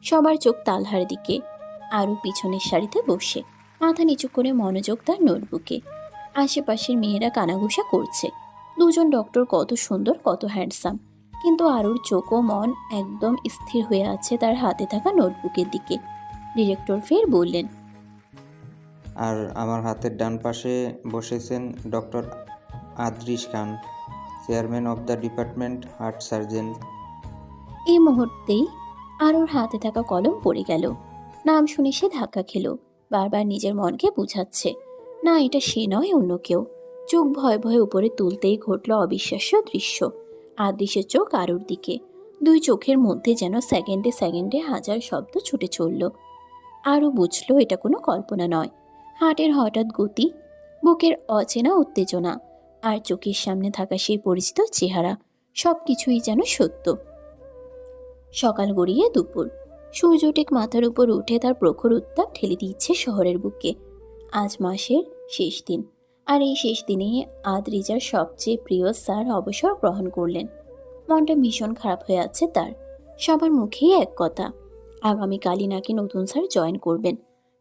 সবার চোখ তালহার দিকে। আরও পিছনের সারিতে বসে মাথা নিচু করে মনোযোগ তার নোটবুকে। আশেপাশের মেয়েরা কানাঘুষা করছে। দুজন ডক্টর কত সুন্দর, কত হ্যান্ডসাম, কিন্তু আরুর চোখ ও মন একদম স্থির হয়ে আছে তার হাতে থাকা নোটবুকের দিকে। ডিরেক্টর ফের বললেন, আর আমার হাতের ডান পাশে বসেছেন doctor Adris Khan, chairman of the department, heart surgeon. এই মুহূর্তেই আরুর হাতে থাকা কলম পড়ে গেল। নাম শুনে সে ধাক্কা খেল। বারবার নিজের মনকে বুঝাচ্ছে, না এটা সে নয়, অন্য কেউ। চোখ ভয়ে ভয়ে উপরে তুলতেই ঘটল অবিশ্বাস্য দৃশ্য। আদৃশ্যের চোখ আরুর দিকে। দুই চোখের মধ্যে যেন সেকেন্ডে সেকেন্ডে হাজার শব্দ ছুটে চলল। আরও বুঝলো এটা কোনো কল্পনা নয়। হার্টের হঠাৎ গতি, বুকের অচেনা উত্তেজনা, আর চোখের সামনে থাকা সেই পরিচিত চেহারা, সব কিছুই যেন সত্য। সকাল গড়িয়ে দুপুর। সূর্য ঠিক মাথার উপর উঠে তার প্রখর উত্তাপ ঠেলে দিচ্ছে শহরের বুকে। আজ মাসের শেষ দিন, আর এই শেষ দিনেই আদ্রিজার সবচেয়ে প্রিয় স্যার অবসর গ্রহণ করলেন। মনটা ভীষণ খারাপ হয়ে আছে তার। সবার মুখেই এক কথা, আগামীকালই নাকি নতুন স্যার জয়েন করবেন।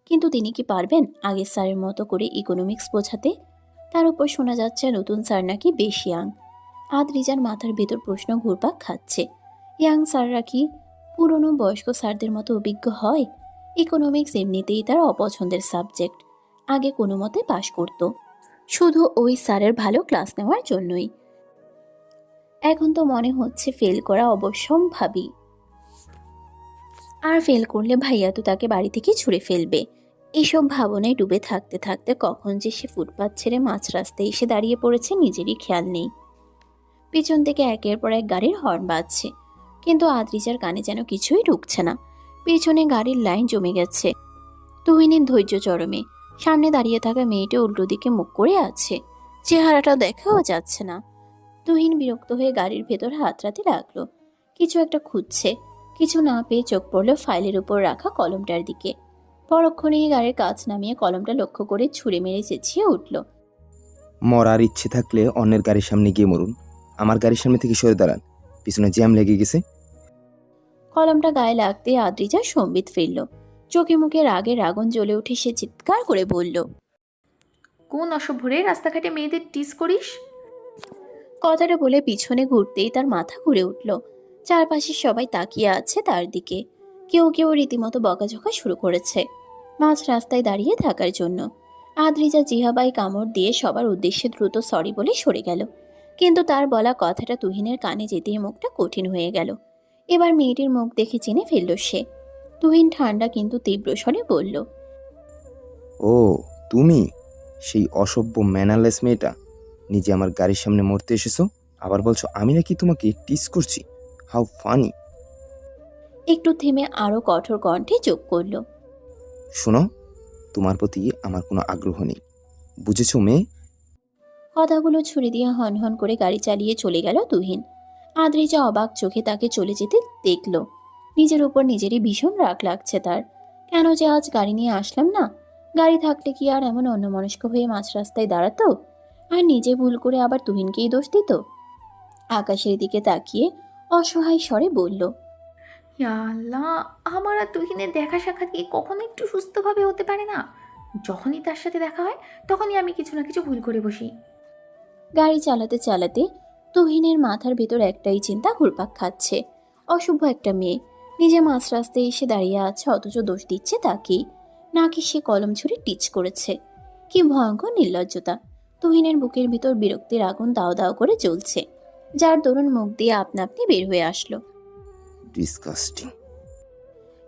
কিন্তু তিনি কি পারবেন আগের স্যারের মতো করে ইকোনমিক্স বোঝাতে? তার উপর শোনা যাচ্ছে নতুন স্যার নাকি বেশ ইয়াং। আদ্রিজার মাথার ভেতর প্রশ্ন ঘুরপাক খাচ্ছে, ইয়াং স্যাররা কি পুরনো বয়স্ক স্যারদের মতো অভিজ্ঞ হয়? ইকোনমিক্স এমনিতেই তার অপছন্দের সাবজেক্ট। আগে কোনো মতে পাশ করত, শুধু ওই স্যারের ভালো ক্লাস নেওয়ার জন্যই। এখন তো মনে হচ্ছে ফেল করা অবশ্যম্ভাবী। আর ফেল করলে ভাইয়া তো তাকে বাড়ি থেকে ছুঁড়ে ফেলবে। এইসব ভাবনায় ডুবে থাকতে থাকতে কখন যে সে ফুটপাত ছেড়ে মাঝ রাস্তায় এসে দাঁড়িয়ে পড়েছে নিজেরই খেয়াল নেই। পিছন থেকে একের পর এক গাড়ির হর্ন বাজছে, কিন্তু আদ্রিজার কানে যেন কিছুই ঢুকছে না। পেছনে গাড়ির লাইন জমে গেছে। তুহিনের ধৈর্য চরমে। সামনে দাঁড়িয়ে থাকা মেয়েটা উল্টো দিকে মুখ করে আছে, চেহারাটা দেখাও যাচ্ছে না। তুহিন বিরক্ত হয়ে গাড়ির ভেতর হাতড়াতে লাগলো। কিছু একটা খুঁজছে। কিছু না পেয়ে চোখ পড়লো ফাইলের উপর রাখা কলমটার দিকে। পরক্ষণেই গাড়ির কাছ নামিয়ে কলমটা লক্ষ্য করে ছুঁড়ে মেরে চেঁচিয়ে উঠল, মরার ইচ্ছে থাকলে অন্যের গাড়ির সামনে গিয়ে মরুন, আমার গাড়ির সামনে থেকে সরে দাঁড়ান, পিছনে জ্যাম লেগে গেছে। কলমটা গায়ে লাগতে আদ্রিজা সম্বিত ফিরল। চোখে মুখে রাগের আগুন জ্বলে উঠে সে চিৎকার করে বলল, কোন অসভ্যরে রাস্তাঘাটে মেয়েদের টিস করিস? কথাটা বলে পিছনে ঘুরতেই তার মাথা ঘুরে উঠল। চারপাশে সবাই তাকিয়ে আছে তার দিকে। কেউ কেউ রীতিমতো বকাঝকা শুরু করেছে মাঝ রাস্তায় দাঁড়িয়ে থাকার জন্য। আদ্রিজা জিহাবাই কামড় দিয়ে সবার উদ্দেশ্যে দ্রুত সরি বলে সরে গেল। কিন্তু তার বলা কথাটা তুহিনের কানে যেতেই মুখটা কঠিন হয়ে গেল। এবার মেয়েটির মুখ দেখে চিনে ফেলল সে। তুহিন ঠান্ডা কিন্তু তীব্র স্বরে বলল, ও তুমি সেই অসভ্য ম্যানারলেস মেয়েটা, নিজে আমার গাড়ির সামনে মরতে এসেছো, আবার বলছো আমি নাকি তোমাকে টিস করছি। How funny. একটু থেমে আরো কঠোর কণ্ঠে যোগ করল, শোনো, তোমার প্রতি আমার কোনো আগ্রহ নেই, বুঝেছো মেয়ে? কথাগুলো ছুড়ে দিয়ে হন হন করে গাড়ি চালিয়ে চলে গেল তুহিন। আদ্রিজা অবাক চোখে তাকে চলে যেতে দেখল। নিজের উপর নিজেরই ভীষণ রাগ লাগছে তার। কেন যে আজ গাড়ি নিয়ে আসলাম না? গাড়ি থাকলে কি আর এমন অন্যমনস্ক হয়ে মাঝ রাস্তায় দাঁড়াতো? আর নিজে ভুল করে আবার তুহিনকেই দোষ দিত? আকাশের দিকে তাকিয়ে অসহায় স্বরে বলল, ইয়া আল্লাহ, আমার আর তুহিনের দেখা সাক্ষাৎ কি কখনো একটু সুস্থভাবে হতে পারে না? যখনই তার সাথে দেখা হয় তখনই আমি কিছু না কিছু ভুল করে বসি। গাড়ি চালাতে চালাতে তুহিনের মাথার ভেতর একটাই চিন্তা ঘুরপাক খাচ্ছে। অশুভ একটা মেয়ে নিজে মাঝ রাস্তায় এসে দাঁড়িয়ে আছে, অথচ দোষ দিচ্ছে তাকেই। নাকি সে কলম ছুঁড়ে টিচ করেছে? কি ভয়ঙ্কর নির্লজ্জতা! তুহিনের বুকের ভিতর বিরক্তির আগুন দাও দাও করে জ্বলছে, যার দরুন মুখ দিয়ে আপনা আপনি বের হয়ে আসলো। ডিসকাস্টিং।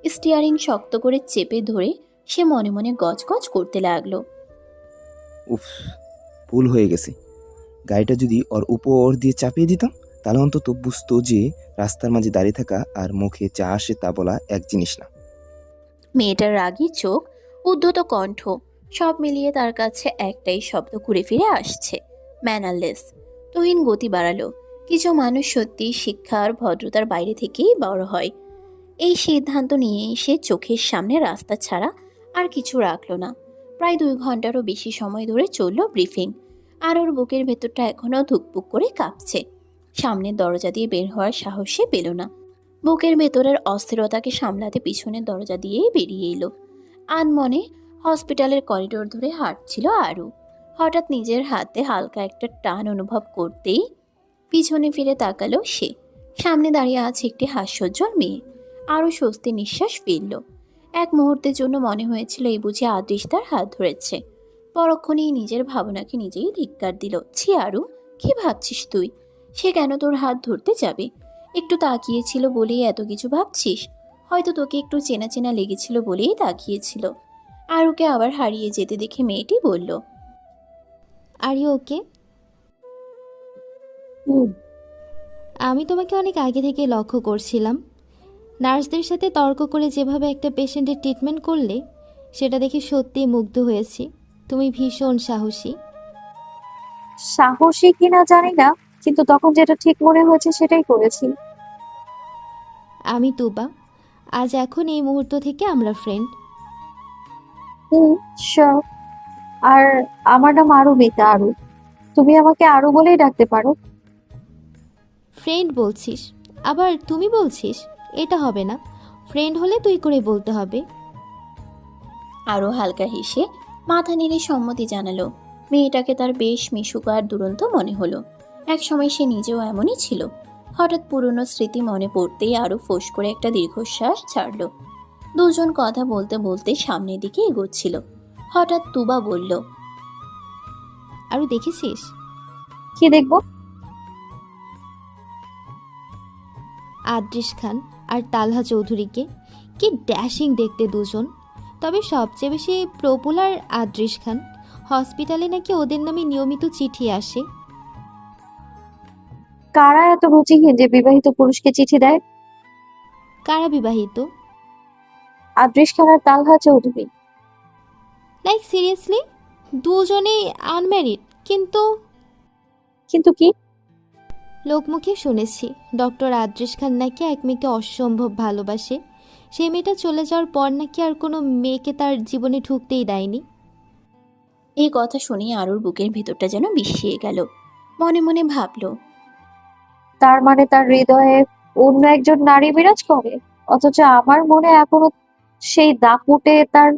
স্টিয়ারিং শক্ত করে চেপে ধরে সে মনে মনে গজগজ করতে লাগলো। উফ, ভুল হয়ে গেছে। গাড়িটা যদি ওর উপর দিয়ে চাপিয়ে দিতাম, তাহলে অন্তত বুঝতো যে রাস্তার মাঝে দাঁড়িয়ে থাকা আর মুখে যা আসে তা বলা এক জিনিস না। মেয়েটার রাগী চোখ, উদ্ধত কণ্ঠ, সব মিলিয়ে তার কাছে একটাই শব্দ ঘুরে ফিরে আসছে, ম্যানারলেস। তুহিন গতি বাড়ালো। কিছু মানুষ সত্যি শিক্ষা আর ভদ্রতার বাইরে থেকেই বড় হয়। এই সিদ্ধান্ত নিয়ে সে চোখের সামনে রাস্তা ছাড়া আর কিছু রাখলো না। প্রায় 2 ঘন্টারও বেশি সময় ধরে চলল ব্রিফিং। আর ওর বুকের ভেতরটা এখনও ধুকপুক করে কাঁপছে। সামনের দরজা দিয়ে বের হওয়ার সাহস সে পেল না। বুকের ভেতরের অস্থিরতাকে সামলাতে পিছনের দরজা দিয়েই বেরিয়ে এলো। আনমনে হসপিটালের করিডোর ধরে হাঁটছিল আরু। হঠাৎ নিজের হাতে হালকা একটা টান অনুভব করতেই পিছনে ফিরে তাকালো সে। সামনে দাঁড়িয়ে আছে একটি হাস্যোজ্জ্বল মেয়ে। আরও স্বস্তি নিঃশ্বাস ফেলল। এক মুহূর্তের জন্য মনে হয়েছিল এই বুঝি আদৃশ তার হাত ধরেছে। পরক্ষণেই নিজের ভাবনাকে নিজেই ধিক্কার দিল। ছি আরু, কি ভাবছিস তুই? সে কেন তোর হাত ধরতে যাবে? একটু তাকিয়েছিল বলেই এত কিছু ভাবছিস? হয়তো তোকে একটু চেনা চেনা লেগেছিল বলেই তাকিয়েছিল। আরুকে আবার হারিয়ে যেতে দেখে মেয়েটি বলল, আর ইউ ওকে? হুম। আমি তোমাকে অনেক আগে থেকে লক্ষ্য করছিলাম। নার্সদের সাথে তর্ক করে যেভাবে একটা পেশেন্টের ট্রিটমেন্ট করলে, সেটা দেখে সত্যিই মুগ্ধ হয়েছি। তুমি ভীষণ সাহসী। সাহসী কিনা জানি না, কিন্তু তখন যেটা ঠিক মনে হয়েছে সেটাই করেছি। আমি তুবা। আজ এখন এই মুহূর্ত থেকে আমরা ফ্রেন্ড। হুম, শিওর। আর আমার নাম আরুমিতা, আরু। তুমি আমাকে আরু বলেই ডাকতে পারো। ফ্রেন্ড বলছিস, আবার তুমি বলছিস? এটা হবে না। ফ্রেন্ড হলে তুই করে বলতে হবে। আরও হালকা হেসে মাথা নেড়ে সম্মতি জানালো। মেয়েটাকে তার বেশ মিশুক আর দুরন্ত মনে হলো। একসময় সে নিজেও এমনই ছিল। হঠাৎ পুরনো স্মৃতি মনে পড়তেই আরও ফোঁস করে একটা দীর্ঘশ্বাস ছাড়ল। দুজন কথা বলতে বলতে সামনের দিকে এগোচ্ছিল। হঠাৎ তুবা বলল, আরও দেখেছিস? কি দেখবো? আদ্রিস খান আর তালহা চৌধুরীকে। কি ড্যাশিং দেখতে দুজন। তবে সবচেয়ে বেশি পপুলার আদ্রিস খান। হসপিটালে নাকি ওদের নামে নিয়মিত চিঠি আসে। কারা এত রুচিহীন যে বিবাহিত পুরুষকে চিঠি দেয়? কারা বিবাহিত? আদৃশ খান আর তালহা চৌধুরী। Like seriously? দুজনেই আনম্যারিড, কিন্তু কিন্তু কি? লোকমুখে শুনেছি ডক্টর আদ্রিস খান নাকি এক মেয়েকে অসম্ভব ভালোবাসে। সেই মেয়েটা চলে যাওয়ার পর নাকি আর কোনো মেয়েকে তার জীবনে ঢুকতেই দেয়নি। এই কথা শুনে আরুর বুকের ভিতরটা যেন বিষিয়ে গেল। মনে মনে ভাবল, তার মানে তার হৃদয়ে অন্য একজন নারী বিরাজ করে, অথচ আমার মনে এখনো সেই দাপুটে তার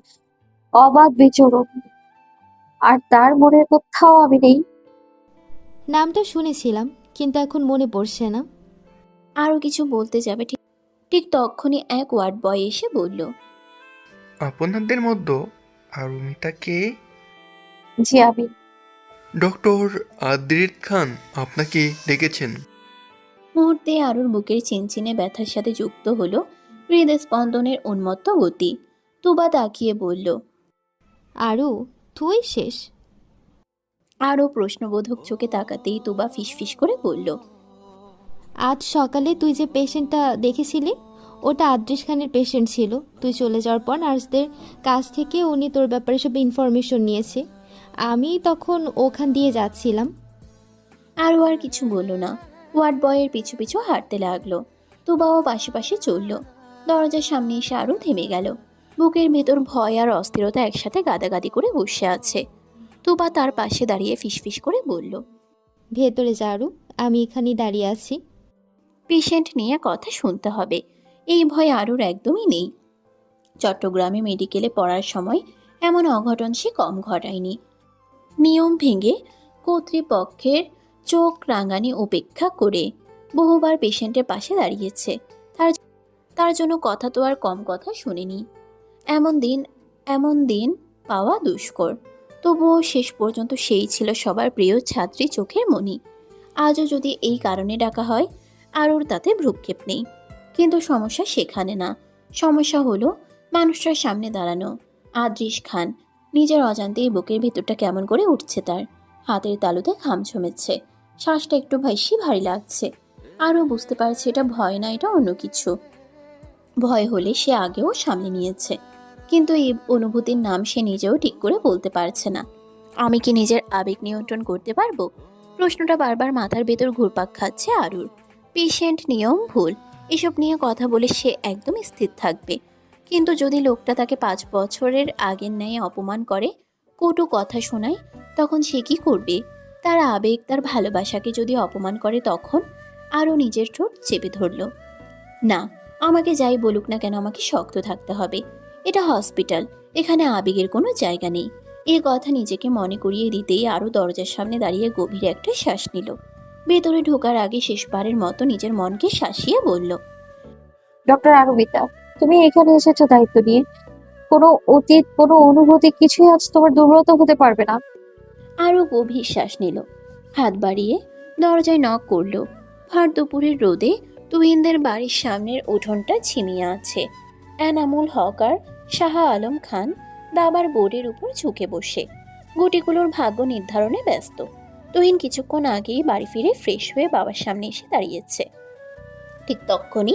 অবাধ বিচরণ। আর তার মনের কোথাও আমি নেই। নামটা শুনেছিলাম, কিন্তু এখন মনে পড়ছে না। আরও কিছু বলতে যাবে ঠিক ঠিক তখনই এক ওয়ার্ড বয় এসে বলল, আপনাদের মধ্যে আরুমিতাকে? জি, আমি। ডক্টর আদ্রিত খান আপনাকে ডেকেছেন। মুহূর্তে আরুর বুকের চিনচিনে ব্যথার সাথে যুক্ত হলো হৃদস্পন্দনের উন্মত্ত গতি। তুবা তাকিয়ে বলল, আরও তুই শেষ। আরও প্রশ্নবোধক চোখে তাকাতেই তুবা ফিসফিস করে বলল, আজ সকালে তুই যে পেশেন্টটা দেখেছিলি, ওটা আদ্রিস খানের পেশেন্ট ছিল। তুই চলে যাওয়ার পর নার্সদের কাছ থেকে উনি তোর ব্যাপারে সব ইনফরমেশন নিয়েছে। আমি তখন ওখান দিয়ে যাচ্ছিলাম। আরও আর কিছু বলল না। ওয়ার্ড বয়ের পিছু পিছু হাঁটতে লাগলো। তুবাও পাশে পাশে চলল। দরজার সামনে এসে আরও থেমে গেল। বুকের ভেতর ভয় আর অস্থিরতা একসাথে গাদাগাদি করে বসে আছে। তুবা তার পাশে দাঁড়িয়ে ফিসফিস করে বলল, ভেতরে যা আরু, আমি এখানেই দাঁড়িয়ে আছি। পেশেন্ট নিয়ে কথা শুনতে হবে, এই ভয় আরুর একদমই নেই। চট্টগ্রামে মেডিকেলে পড়ার সময় এমন অঘটন সে কম ঘটায়নি। নিয়ম ভেঙে কর্তৃপক্ষের চোখ রাঙানি উপেক্ষা করে বহুবার পেশেন্টের পাশে দাঁড়িয়েছে। তার তার জন্য কথা তো আর কম কথা শুনেনি। এমন দিন পাওয়া দুষ্কর। তবুও শেষ পর্যন্ত সেই ছিল সবার প্রিয় ছাত্রী, চোখের মণি। আজও যদি এই কারণে ডাকা হয়, আরুর তাতে ভ্রুক্ষেপ নেই। কিন্তু সমস্যা সেখানে না। সমস্যা হলো মানুষটার সামনে দাঁড়ানো। আদ্রিস খান। নিজের অজান্তেই বুকের ভেতরটা কেমন করে উঠছে তার। হাতের তালুতে ঘাম জমেছে। শ্বাসটা একটু বেশি ভারী লাগছে। আরও বুঝতে পারছে এটা ভয় না, এটা অন্য কিছু। ভয় হলে সে আগেও সামলে নিয়েছে, কিন্তু এই অনুভূতির নাম সে নিজেও ঠিক করে বলতে পারছে না। আমি কি নিজের আবেগ নিয়ন্ত্রণ করতে পারবো? প্রশ্নটা বারবার মাথার ভেতর ঘুরপাক খাচ্ছে আরুর। পেশেন্ট, নিয়ম, ভুল, এসব নিয়ে কথা বলে সে একদম স্থির থাকবে। কিন্তু যদি লোকটা তাকে 5 বছরের আগের ন্যায় অপমান করে, কটু কথা শোনায়, তখন সে কি করবে? তার আবেগ, তার ভালোবাসাকে যদি অপমান করে, তখন আরও নিজের ঠোঁট চেপে ধরল। না, আমাকে যাই বলুক না কেন আমাকে শক্ত থাকতে হবে। এটা হসপিটাল, এখানে আবেগের কোনো জায়গা নেই। এই কথা নিজেকে মনে করিয়ে দিতেই আরও দরজার সামনে দাঁড়িয়ে গভীর একটা শ্বাস নিল। ভেতরে ঢোকার আগে শেষবারের মতো নিজের মনকে শাসিয়ে বলল, ডক্টর আরুমিতা, তুমি এখানে এসেছো দায়িত্ব নিয়ে। কোনো অতীত, কোনো অনুভূতি কিছুই আজ তোমার দুর্বলতা হতে পারবে না। আরও গভীর শ্বাস নিল। হাত বাড়িয়ে দরজায় নক করলো। ভর দুপুরের রোদে তুহিনদের বাড়ির সামনের উঠোনটা ঝিমিয়ে আছে। এনামুল হক আর শাহ আলম খান দাবার বোর্ডের উপর ঝুঁকে বসে গুটিগুলোর ভাগ্য নির্ধারণে ব্যস্ত। তুহিন কিছুক্ষণ আগেই বাড়ি ফিরে ফ্রেশ হয়ে বাবার সামনে এসে দাঁড়িয়েছে। ঠিক তক্ষুনি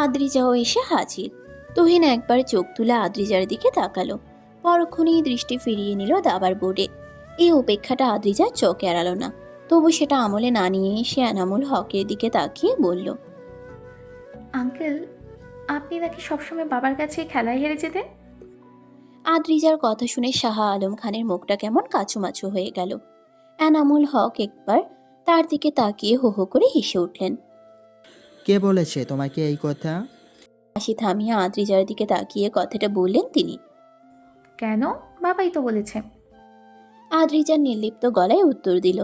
আদ্রিজাও এসে হাজির। তুহিন একবার চোখ তুলে আদ্রিজার দিকে তাকালো, পরক্ষণেই দৃষ্টি ফিরিয়ে নিল দাবার বোর্ডে। এই উপেক্ষাটা আদ্রিজার চোখ এড়ালো না, তবু সেটা আমলে না নিয়ে এসে এনামুল হকের দিকে তাকিয়ে বলল, আঙ্কেল, আপনি নাকি সবসময় বাবার কাছে খেলায় হেরে যেতেন? আদ্রিজার কথা শুনে শাহ আলম খানের মুখটা কেমন কাচুমাচু হয়ে গেল। এনামুল হক একবার তার দিকে তাকিয়ে হো হো করে হেসে উঠলেন। কে বলেছে তোমাকে এই কথা? হাসি থামিয়ে আদ্রিজার দিকে তাকিয়ে কথাটা বললেন তিনি। কেন, বাবাই তো বলেছে। আদ্রিজার নির্লিপ্ত গলায় উত্তর দিল।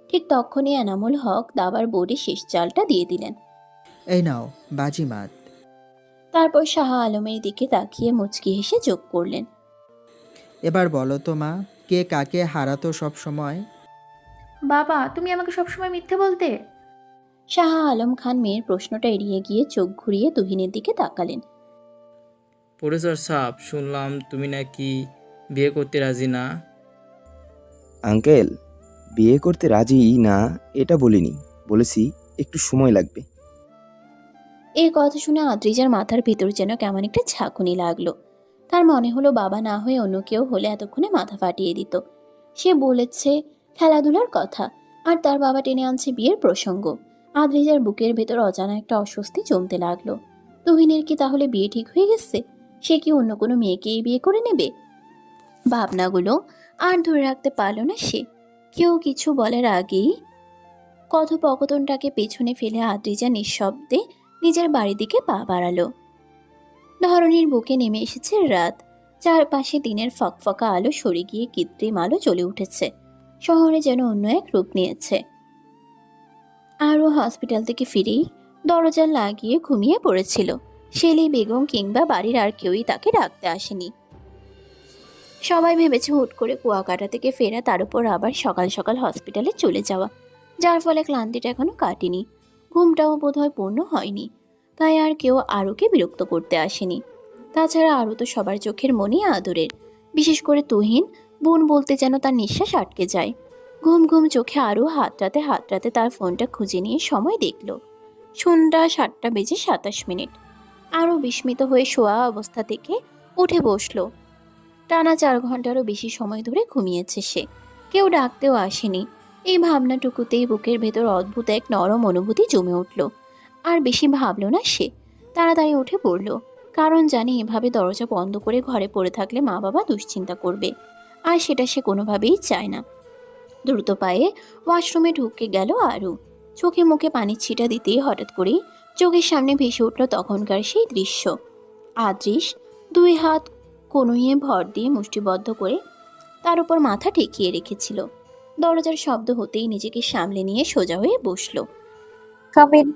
ঠিক তখনই এনামুল হক দাবার বোর্ডে শেষ চালটা দিয়ে দিলেন। এই নাও বাজিমাত। তারপর শাহ আলমের দিকে তাকিয়ে মুচকি হেসে যোগ করলেন, এবার বলো তো মা, কে কাকে হারাতো সব সময়? বাবা, তুমি আমাকে সবসময় মিথ্যে বলতে। শাহ আলম খান মেয়ের প্রশ্নটা এড়িয়ে গিয়ে চোখ ঘুরিয়ে তুহিনের দিকে তাকালেন। প্রফেসর সাহেব, শুনলাম তুমি নাকি বিয়ে করতে রাজি না। আঙ্কেল, বিয়ে করতে রাজি না এটা বলিনি, বলেছি একটু সময় লাগবে। এই কথা শুনে আদ্রিজার মাথার ভেতর যেন কেমন একটা ঝাঁকুনি লাগলো। তার মনে হলো বাবা না হয়ে অন্য কেউ হলে এতক্ষণে মাথা ফাটিয়ে দিত। সে বলেছে খেলাধুলার কথা, আর তার বাবা টেনে আনছে বিয়ের প্রসঙ্গ। আদ্রিজার বুকের ভেতর অজানা একটা অস্বস্তি জমতে লাগলো। তুহিনের কি তাহলে বিয়ে ঠিক হয়ে গেছে? সে কি অন্য কোনো মেয়েকেই বিয়ে করে নেবে? ভাবনাগুলো আর ধরে রাখতে পারল না সে। কেউ কিছু বলার আগেই কথোপকথনটাকে পেছনে ফেলে আদ্রিজা নিঃশব্দে নিজের বাড়ির দিকে পা বাড়ালো। ধরনীর বুকে নেমে এসেছে রাত। চারপাশে দিনের ফকফকা আলো সরে গিয়ে কৃত্রিম আলো জ্বলে উঠেছে। শহরে যেন অন্য এক রূপ নিয়েছে। আরও হসপিটাল থেকে ফিরেই দরজা লাগিয়ে ঘুমিয়ে পড়েছিল। শেলি বেগম কিংবা বাড়ির আর কেউই তাকে ডাকতে আসেনি। সবাই ভেবেছে হুট করে কুয়াকাটা থেকে ফেরা, তার উপর আবার সকাল সকাল হসপিটালে চলে যাওয়া, যার ফলে ক্লান্তিটা এখনো কাটেনি, ঘুমটাও বোধহয় পূর্ণ হয়নি। তাই আর কেউ আরুকে বিরক্ত করতে আসেনি। তাছাড়া আরু তো সবার চোখের মনি আদরের, বিশেষ করে তুহিন। বোন বলতে যেন তার নিঃশ্বাস আটকে যায়। ঘুম ঘুম চোখে আরু হাতটাতে তার ফোনটা খুঁজে নিয়ে সময় দেখল। সন্ধ্যা 7:27। আরও বিস্মিত হয়ে শোয়া অবস্থা থেকে উঠে বসলো। টানা 4 ঘন্টারও বেশি সময় ধরে ঘুমিয়েছে সে। কেউ ডাকতেও আসেনি। এই ভাবনাটুকুতেই বুকের ভেতর অদ্ভুত এক নরম অনুভূতি জমে উঠল। আর বেশি ভাবল না সে, তাড়াতাড়ি উঠে পড়ল। কারণ জানে এভাবে দরজা বন্ধ করে ঘরে পড়ে থাকলে মা বাবা দুশ্চিন্তা করবে, আর সেটা সে কোনোভাবেই চায় না। দ্রুত পায়ে ওয়াশরুমে ঢুকে গেল আরু। চোখে মুখে পানির ছিটা দিতেই হঠাৎ করেই চোখের সামনে ভেসে উঠল তখনকার সেই দৃশ্য। আদৃশ 2 হাত কনুইয়ে ভর দিয়ে মুষ্টিবদ্ধ করে তার উপর মাথা ঠেকিয়ে রেখেছিল। দরজার শব্দ হতেই নিজেকে সামলে নিয়ে সোজা হয়ে বসল। কামিন।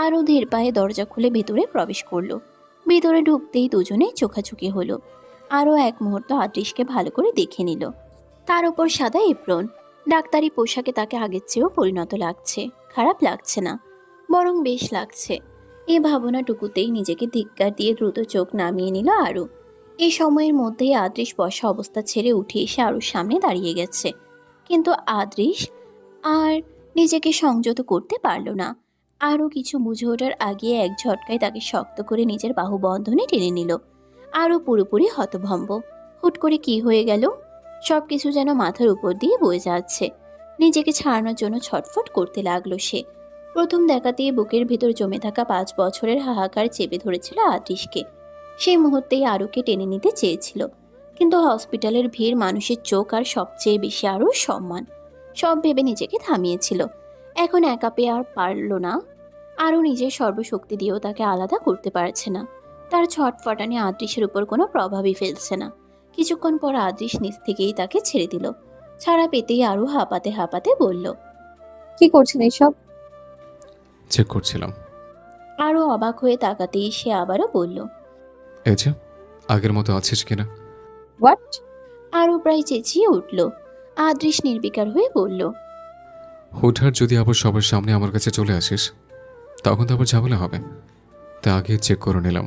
আরও ধীর পায়ে দরজা খুলে ভেতরে প্রবেশ করলো। ভেতরে ঢুকতেই দুজনে চোখাচোখি হলো। আরও এক মুহূর্ত আদৃশকে ভালো করে দেখে নিল। তার উপর সাদা এপ্রন, ডাক্তারি পোশাকে তাকে আগের চেয়েও পরিণত লাগছে। খারাপ লাগছে না, বরং বেশ লাগছে। এই ভাবনাটুকুতেই নিজেকে ধিক্কার দিয়ে দ্রুত চোখ নামিয়ে নিল আরু। এই সময়ের মধ্যেই আদৃশ বসা অবস্থা ছেড়ে উঠে এসে আরুর সামনে দাঁড়িয়ে গেছে। কিন্তু আদৃশ আর নিজেকে সংযত করতে পারল না। আরও কিছু বুঝে ওঠার আগে এক ঝটকায় তাকে শক্ত করে নিজের বাহুবন্ধনে টেনে নিল। আরও পুরোপুরি হতভম্ব। হুট করে কি হয়ে গেল? সব কিছু যেন মাথার উপর দিয়ে বয়ে যাচ্ছে। নিজেকে ছাড়ানোর জন্য ছটফট করতে লাগলো সে। প্রথম দেখাতেই বুকের ভেতর জমে থাকা 5 বছরের হাহাকার চেপে ধরেছিল আদৃশকে। সেই মুহূর্তেই আরুকে টেনে নিতে চেয়েছিল, কিন্তু হসপিটালের ভিড়, মানুষের চোখ আর সবচেয়ে বেশি আরও সম্মান, সব ভেবে নিজেকে থামিয়েছিল। এখন একা পেয়ে আর পারল না। আরও নিজের সর্বশক্তি দিয়েও তাকে আলাদা করতে পারছে না। তার ছটফটানি আদৃশের উপর কোনো প্রভাবই ফেলছে না। কিছুক্ষণ পর আদৃশ নিজ থেকেই তাকে ছেড়ে দিল। ছাড়া পেতেই আরও হাঁপাতে হাঁপাতে বলল। কি করছেন এসব? চেক করছিলাম। আরও অবাক হয়ে তাকাতেই সে আবারও বলল। এই যে আগের মতো আছিস কিনা। হোয়াট? আরও প্রায় চেঁচিয়ে উঠল। আদৃশ নির্বিকার হয়ে বলল। হুটহাট যদি আবার সবার সামনে আমার কাছে চলে আসিস তখন তো আবার ঝামেলা হবে, তা আগে চেক করে নিলাম।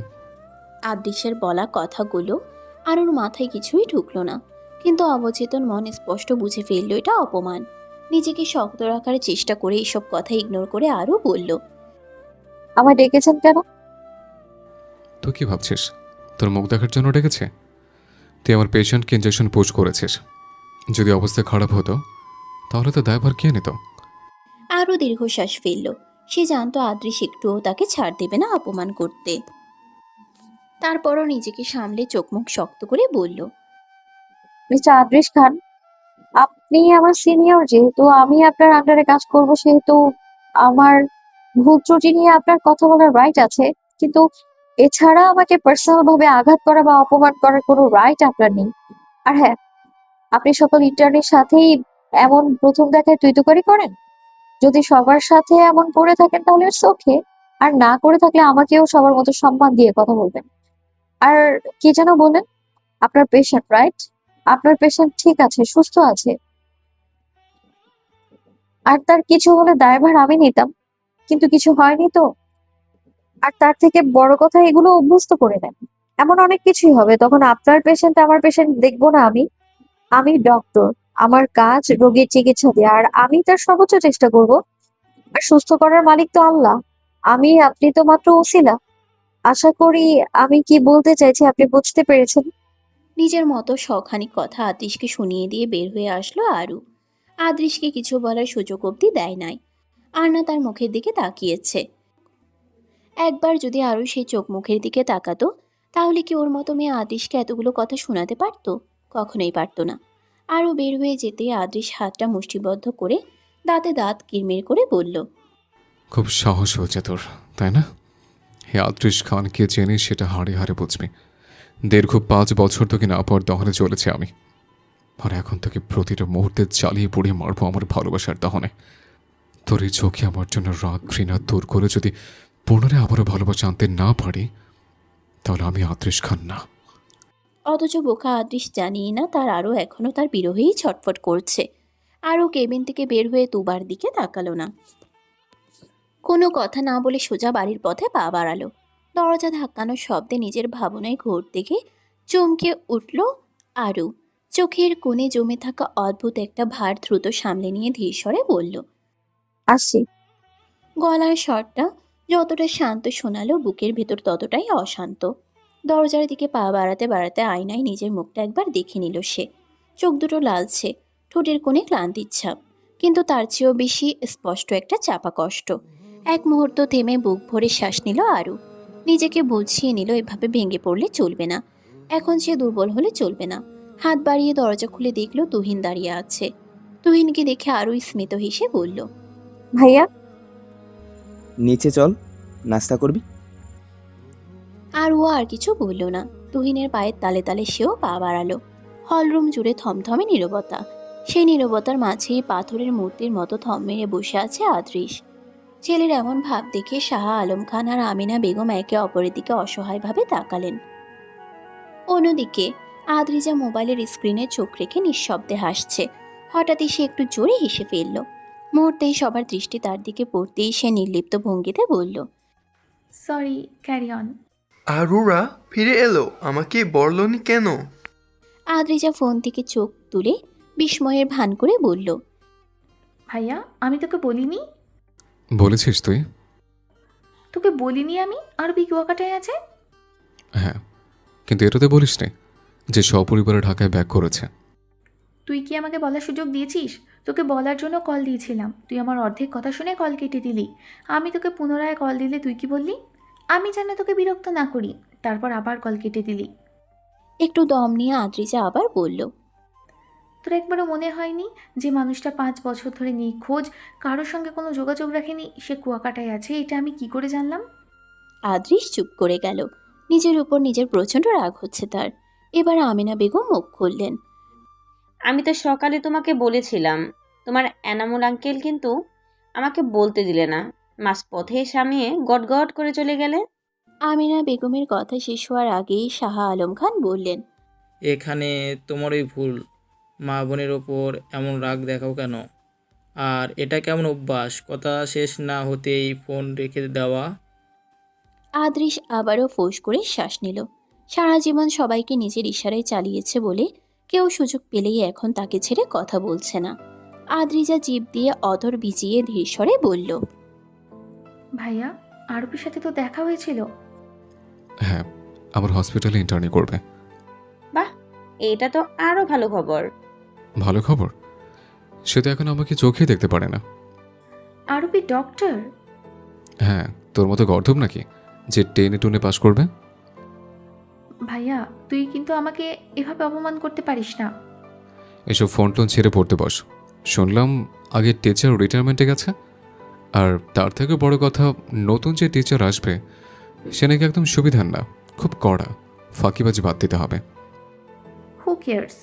আদৃশের বলা কথাগুলো আরুর মাথায় কিছুই ঢুকলো না, কিন্তু অবচেতন মন স্পষ্ট বুঝে ফেলল এটা অপমান। নিজেকে শক্ত রাখার চেষ্টা করে এসব কথা ইগনোর করে আরও বলল। আমায় ডেকেছেন কেন? তুই কি ভাবছিস তোর মুখ দেখার জন্য ডেকেছে? তুই আমার পেশেন্টকে ইঞ্জেকশন পুশ করেছিস। যদি অবস্থা খারাপ হতো তাহলে তো দায়ভার কে নিত? আরও দীর্ঘশ্বাস ফেলল। সে জানতো আদৃশ একটুও তাকে ছাড় দেবে না অপমান করতে। তারপরও নিজেকে সামলে চোখ মুখ শক্ত করে বলল। মিস্টার আদৃশ খান, আপনি আমার সিনিয়র, যেহেতু আমি আপনার আন্ডারে কাজ করব সেহেতু আমার ভুল ত্রুটি নিয়ে আপনার কথা বলার রাইট আছে, কিন্তু এছাড়া আমাকে পার্সোনাল ভাবে আঘাত করা বা অপমান করার কোনো রাইট আপনার নেই। আর হ্যাঁ, আপনি সকল ইন্টার্নের সাথেই এমন প্রথম দেখায় তুই করেন। যদি সবার সাথে এমন করে থাকেন তাহলে ইটস ওকে, আর না করে থাকলে আমাকেও সবার মতো সম্মান দিয়ে কথা বলবেন। আর কি যেন বলেন, আপনার পেশেন্ট রাইট? আপনার পেশেন্ট ঠিক আছে, সুস্থ আছে, আর তার কিছু হলে দায়ভার আমি নিতাম, কিন্তু কিছু হয়নি তো। আর তার থেকে বড় কথা, এগুলো অভ্যস্ত করে নেন। এমন অনেক কিছুই হবে, তখন আপনার পেশেন্ট আমার পেশেন্ট দেখবো না আমি। আমি ডক্টর, আমার কাজ রোগীর চিকিৎসা দেওয়া, আর আমি তার সর্বোচ্চ চেষ্টা করব। আর সুস্থ করার মালিক তো আল্লাহ, আপনি তো মাত্র ওসিলা। আশা করি আমি কি বলতে চাইছি আপনি বুঝতে পেরেছেন। নিজের মতো শখানিক কথা আদৃশকে শুনিয়ে দিয়ে বের হয়ে আসলো আরু। আদৃশকে কিছু বলার সুযোগ অবধি দেয় নাই, আর না তার মুখের দিকে তাকিয়েছে। একবার যদি আরু সেই চোখ মুখের দিকে তাকাতো তাহলে কি ওর মতো মেয়ে আদৃশকে এতগুলো কথা শোনাতে পারতো? কখনোই পারতো না। আরও বের হয়ে যেতে আদৃশ হাতটা মুষ্টিবদ্ধ করে দাঁতে দাঁত কিরমির করে বলল। খুব সাহস হয়েছে তোর, তাই না? হে আদৃশ খানকে জেনে সেটা হাড়ে হাড়ে বুঝবি। দীর্ঘ 5 বছর তোকে না পাওয়ার দহনে চলেছে আমি, আর এখন তোকে প্রতিটা মুহূর্তে জ্বালিয়ে পুড়িয়ে মারবো আমার ভালোবাসার দহনে। তোর এই চোখে আমার জন্য রাগ ঘৃণা দূর করে যদি পুনরায় আবারও ভালোবাসা আনতে না পারি তাহলে আমি আদৃশ খান না। অথচ বোকা আদৃশ জানিয়ে না তার আরও এখনও তার বিরহেই ছটফট করছে। আরও কেবিন থেকে বের হয়ে তুবার দিকে তাকালো না। কোনো কথা না বলে সোজা বাড়ির পথে পা বাড়ালো। দরজা ধাক্কানোর শব্দে নিজের ভাবনায় ঘোর থেকে চমকে উঠল আরু। চোখের কোণে জমে থাকা অদ্ভুত একটা ভার দ্রুত সামলে নিয়ে ধীর স্বরে বলল। আসছি। গলার স্বরটা যতটা শান্ত শোনালো বুকের ভেতর ততটাই অশান্ত। দরজার দিকে পা বাড়াতে বাড়াতে আয়নায় নিজের মুখটা একবার দেখে নিল সে। চোখ দুটো লালছে, ঠোঁটের কোণে ক্লান্তির ছাপ, কিন্তু তার চেয়েও বেশি স্পষ্ট একটা চাপা কষ্ট। এক মুহূর্ত থেমে বুক ভরে শ্বাস নিল আরু। নিজেকে বুঝিয়ে নিল এভাবে ভেঙে পড়লে চলবে না। এখন সে দুর্বল হলে চলবে না। হাত বাড়িয়ে দরজা খুলে দেখলো তুহিন দাঁড়িয়ে আছে। তুহিনকে দেখে আরু স্মিত হেসে বলল। ভাইয়া, নিচে চল, নাস্তা করবি। আর ও আর কিছু বলল না। তুহিনের পায়ের তালে তালে সেও পা বাড়ালো। হলরুম জুড়ে থমথমে নীরবতা। সেই নীরবতার মাঝেই পাথরের মূর্তির মতো থম মেরে বসে আছে আদৃশ। ছেলের এমন ভাব দেখে শাহ আলম খান আর আমিনা বেগম একে অপরের দিকে অসহায়ভাবে তাকালেন। অন্যদিকে আদ্রিজা মোবাইলের স্ক্রিনে চোখ রেখে নিঃশব্দে হাসছে। হঠাৎই সে একটু জোরে হেসে ফেলল। মুহূর্তেই সবার দৃষ্টি তার দিকে পড়তেই সে নির্লিপ্ত ভঙ্গিতে বলল। Sorry, carry on. আরুরা ফিরে এলো, আমাকে বলনি কেন? আদ্রিজা ফোন থেকে চোখ তুলে বিস্ময়ের ভান করে বলল। ভাইয়া, আমি তোকে বলিনি? বলেছিস তুই? তোকে বলিনি আমি আরবি কুয়াকাটায় আছে? হ্যাঁ, কিন্তু এটাতে বলিস নি যে সপরিবারে ঢাকায় ব্যাক করেছে। তুই কি আমাকে বলার সুযোগ দিয়েছিস? তোকে বলার জন্য কল দিয়েছিলাম, তুই আমার অর্ধেক কথা শুনে কল কেটে দিলি। আমি তোকে পুনরায় কল দিলে তুই কি বললি? আমি যেন তোকে বিরক্ত না করি, তারপর আবার কল কেটে দিলি। একটু দম নিয়ে আদ্রিজা আবার বলল। তো তোর একবারও মনে হয়নি যে মানুষটা 5 বছর ধরে নিখোঁজ, কারোর সঙ্গে কোনো যোগাযোগ রাখেনি, সে কুয়াকাটায় আছে, এটা আমি কি করে জানলাম? আদ্রিস চুপ করে গেল। নিজের উপর নিজের প্রচণ্ড রাগ হচ্ছে তার। এবার আমিনা বেগম মুখ খুললেন। আমি তো সকালে তোমাকে বলেছিলাম, তোমার এনামুল আঙ্কেল কিন্তু আমাকে বলতে দিলে না, মাঝপথে সামিয়ে গটগট করে চলে গেলে। আমিনা বেগমের কথা শেষ হওয়ার আগেই শাহ আলম খান বললেন। এখানে তোমারই ভুল, মা বোনের ওপর এমন রাগ দেখাও কেন? আর এটা কেমন অভ্যাস, কথা শেষ না হতেই ফোন রেখে দেওয়া? আদ্রিস আবারও ফোঁস করে শ্বাস নিল। সারা জীবন সবাইকে নিজের ইশারায় চালিয়েছে বলে কেউ সুযোগ পেলেই এখন তাকে ছেড়ে কথা বলছে না। আদ্রিজা জিভ দিয়ে অধর ভিজিয়ে ধীরস্বরে বলল। ভাইয়া, আরবির সাথে তো দেখা হয়েছিল। হ্যাঁ, আমার হসপিটালে ইন্টার্নি করবে। বাহ, এটা তো আরো ভালো খবর। ভালো খবর? সে তো এখন আমাকে চোখে দেখতে পারে না। আরবি ডক্টর? হ্যাঁ, তোর মতো গর্ধব নাকি যে টেনে টুনে পাশ করবে? ভাইয়া, তুই কিন্তু আমাকে এভাবে অপমান করতে পারিস না। এসব ফোন টোন ছেড়ে পড়তে বস। শুনলাম আগে টিচার রিটায়ারমেন্টে গেছে, আর তার থেকে বড় কথা, নতুন যে টিচার আসবে সে নাকি একদম সুবিধার না, খুব কড়া, ফাঁকিবাজি বাদ দিতে হবে। Who cares?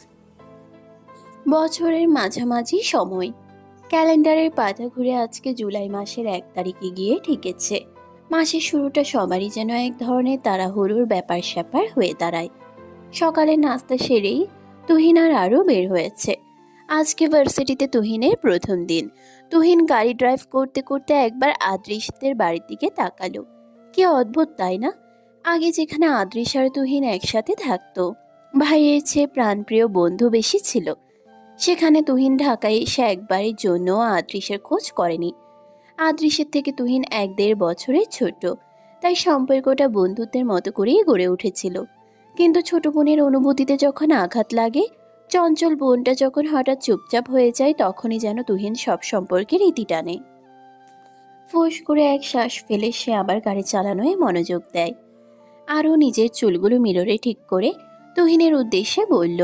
বছরের মাঝামাঝি সময়। ক্যালেন্ডারের পাতা ঘুরে আজকে জুলাই মাসের 1 তারিখে গিয়ে ঠেকেছে। মাসের শুরুটা সবারই যেন এক ধরনের তাড়াহুড়োর ব্যাপার স্যাপার হয়ে দাঁড়ায়। সকালে নাস্তা সেরেই তুহিন আর আরও বের হয়েছে। আজকে ভার্সিটিতে তুহিনের প্রথম দিন। তুহিন গাড়ি ড্রাইভ করতে করতে একবার আদ্রিসদের বাড়ির দিকে তাকালো। কি অদ্ভুত তাই না? আগে যেখানে আদ্রিস আর তুহিন একসাথে থাকতো, ভাইয়ের চেয়ে প্রাণপ্রিয় বন্ধু বেশি ছিল, সেখানে তুহিন ঢাকায় এসে একবারের জন্য আদ্রিসের খোঁজ করেনি। আদ্রিসের থেকে তুহিন 1-1.5 বছরের ছোট, তাই সম্পর্কটা বন্ধুত্বের মতো করেই গড়ে উঠেছিল। কিন্তু ছোট বোনের অনুভূতিতে যখন আঘাত লাগে, চঞ্চল বোনটা যখন হঠাৎ চুপচাপ হয়ে যায়, তখনই যেন তুহিন সব সম্পর্কের ইতি টানে। ফোঁস করে এক শ্বাস ফেলে সে আবার গাড়ি চালানোয় মনোযোগ দেয়। আরও নিজের চুলগুলো মিররে ঠিক করে তুহিনের উদ্দেশ্যে বলল।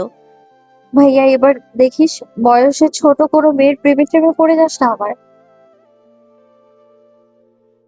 ভাইয়া, এবার দেখিস বয়সে ছোট কোনো মেয়ের প্রেমে পড়ে যাস না আবার।